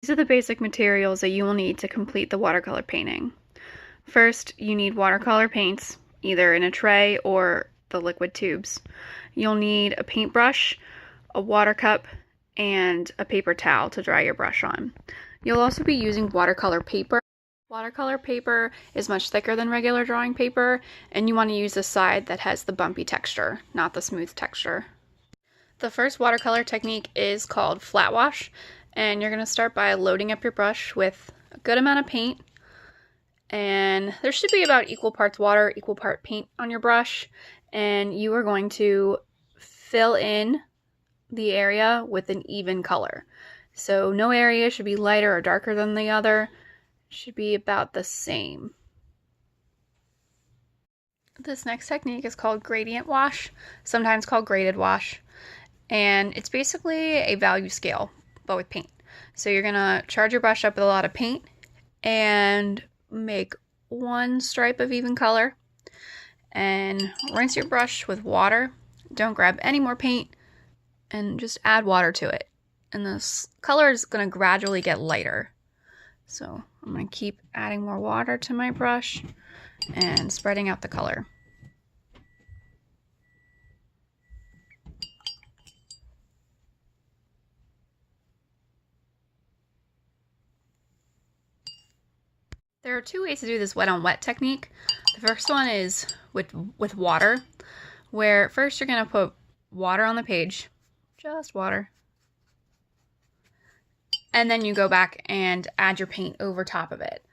These are the basic materials that you will need to complete the watercolor painting. First, you need watercolor paints, either in a tray or the liquid tubes. You'll need a paintbrush, a water cup, and a paper towel to dry your brush on. You'll also be using watercolor paper. Watercolor paper is much thicker than regular drawing paper, and you want to use the side that has the bumpy texture, not the smooth texture. The first watercolor technique is called flat wash, and you're going to start by loading up your brush with a good amount of paint, and there should be about equal parts water, equal part paint on your brush, and you are going to fill in the area with an even color. So no area should be lighter or darker than the other. It should be about the same. This next technique is called gradient wash, sometimes called graded wash, and it's basically a value scale, but with paint. So you're gonna charge your brush up with a lot of paint and make one stripe of even color, and rinse your brush with water. Don't grab any more paint, and just add water to it. And this color is going to gradually get lighter. So I'm going to keep adding more water to my brush and spreading out the color. There are two ways to do this wet on wet technique. The first one is with water, where first you're going to put water on the page, just water, and then you go back and add your paint over top of it.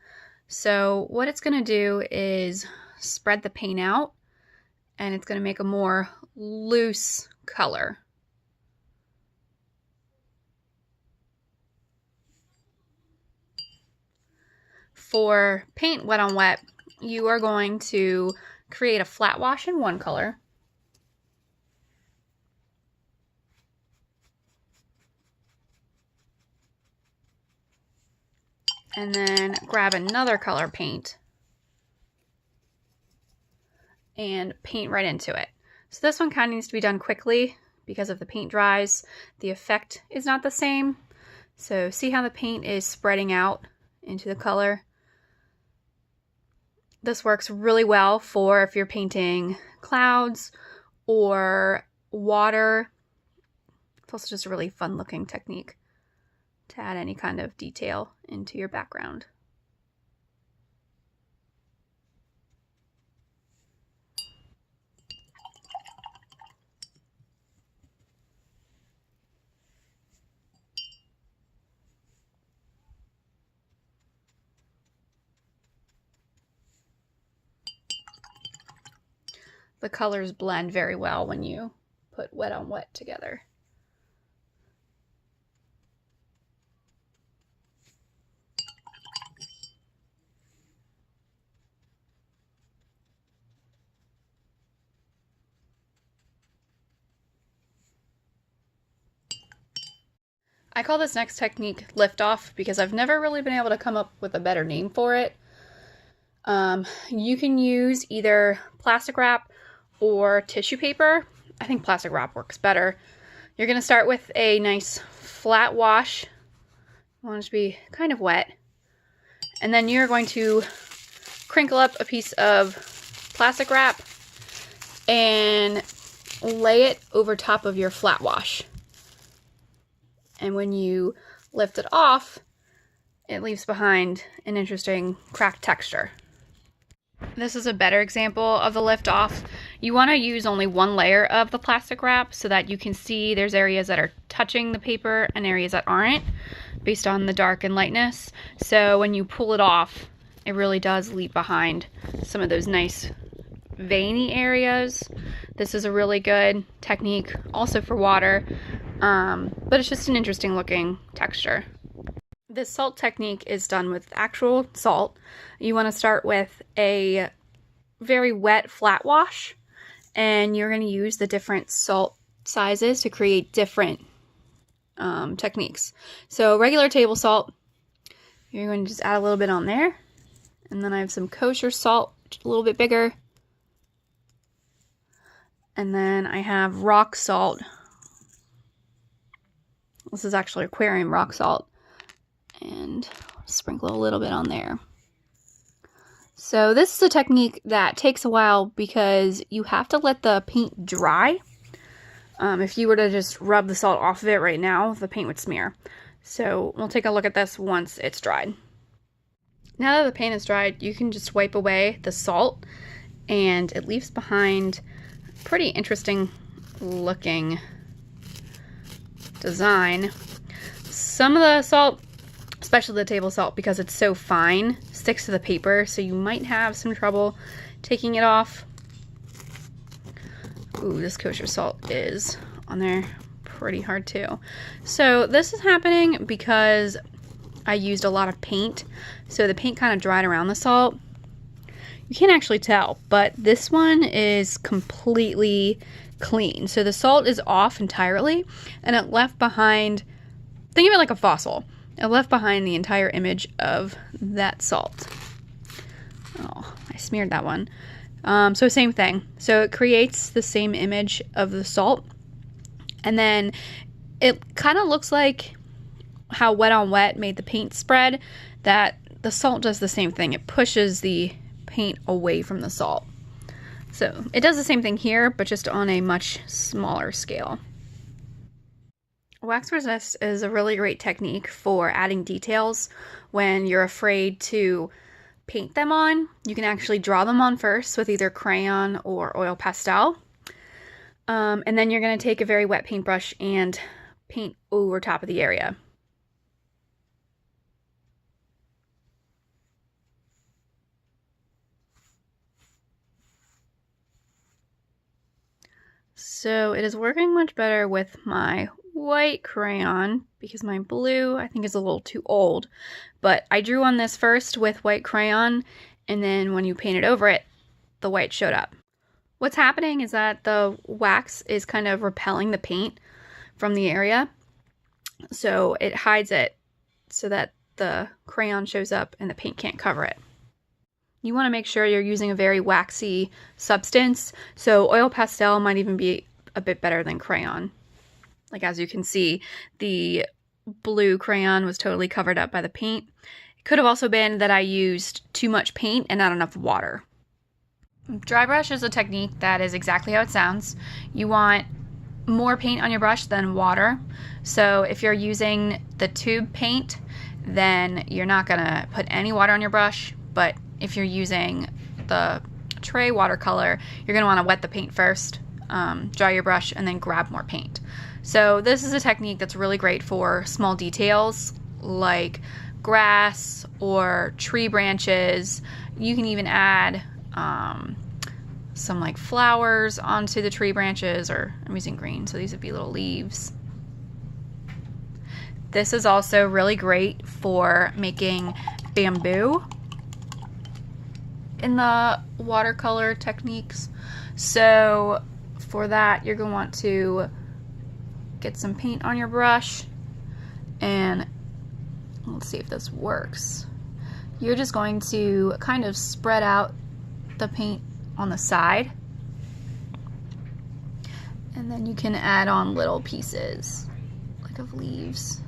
So what it's going to do is spread the paint out, and it's going to make a more loose color. For paint wet on wet, you are going to create a flat wash in one color, and then grab another color paint and paint right into it. So this one kind of needs to be done quickly because if the paint dries, the effect is not the same. So see how the paint is spreading out into the color? This works really well for if you're painting clouds or water. It's also just a really fun looking technique to add any kind of detail into your background. The colors blend very well when you put wet on wet together. I call this next technique lift off because I've never really been able to come up with a better name for it. You can use either plastic wrap or tissue paper. I think plastic wrap works better. You're going to start with a nice flat wash. You want it to be kind of wet. And then you're going to crinkle up a piece of plastic wrap and lay it over top of your flat wash. And when you lift it off, it leaves behind an interesting cracked texture. This is a better example of the lift off. You want to use only one layer of the plastic wrap so that you can see there's areas that are touching the paper and areas that aren't based on the dark and lightness. So when you pull it off, it really does leave behind some of those nice veiny areas. This is a really good technique also for water, but it's just an interesting looking texture. This salt technique is done with actual salt. You want to start with a very wet flat wash, and you're going to use the different salt sizes to create different techniques. So regular table salt, you're going to just add a little bit on there, and then I have some kosher salt, which is a little bit bigger, and then I have rock salt. This is actually aquarium rock salt. and sprinkle a little bit on there. So this is a technique that takes a while because you have to let the paint dry. If you were to just rub the salt off of it right now, the paint would smear. So we'll take a look at this once it's dried. Now that the paint is dried, you can just wipe away the salt, and it leaves behind a pretty interesting looking design. Some of the salt, especially the table salt, because it's so fine, sticks to the paper, so you might have some trouble taking it off. Ooh, this kosher salt is on there pretty hard too. So this is happening because I used a lot of paint, so the paint kind of dried around the salt. You can't actually tell, but this one is completely clean. So the salt is off entirely, and it left behind, think of it like a fossil. It left behind the entire image of that salt. Oh, I smeared that one. So same thing. So it creates the same image of the salt, and then it kind of looks like how wet on wet made the paint spread, that the salt does the same thing. It pushes the paint away from the salt. So it does the same thing here, but just on a much smaller scale. Wax resist is a really great technique for adding details when you're afraid to paint them on. You can actually draw them on first with either crayon or oil pastel. And then you're going to take a very wet paintbrush and paint over top of the area. So it is working much better with my white crayon because my blue I think is a little too old, but I drew on this first with white crayon, and then when you painted over it, the white showed up. What's happening is that the wax is kind of repelling the paint from the area, so it hides it so that the crayon shows up and the paint can't cover it. You want to make sure you're using a very waxy substance, so oil pastel might even be a bit better than crayon. Like, as you can see, the blue crayon was totally covered up by the paint. It could have also been that I used too much paint and not enough water. Dry brush is a technique that is exactly how it sounds. You want more paint on your brush than water. So if you're using the tube paint, then you're not gonna put any water on your brush, but if you're using the tray watercolor, you're gonna wanna wet the paint first, dry your brush, and then grab more paint. So this is a technique that's really great for small details like grass or tree branches. You can even add some like flowers onto the tree branches, or I'm using green, so these would be little leaves. This is also really great for making bamboo in the watercolor techniques. So for that, you're going to want to get some paint on your brush, and let's see if this works. You're just going to kind of spread out the paint on the side, and then you can add on little pieces like of leaves.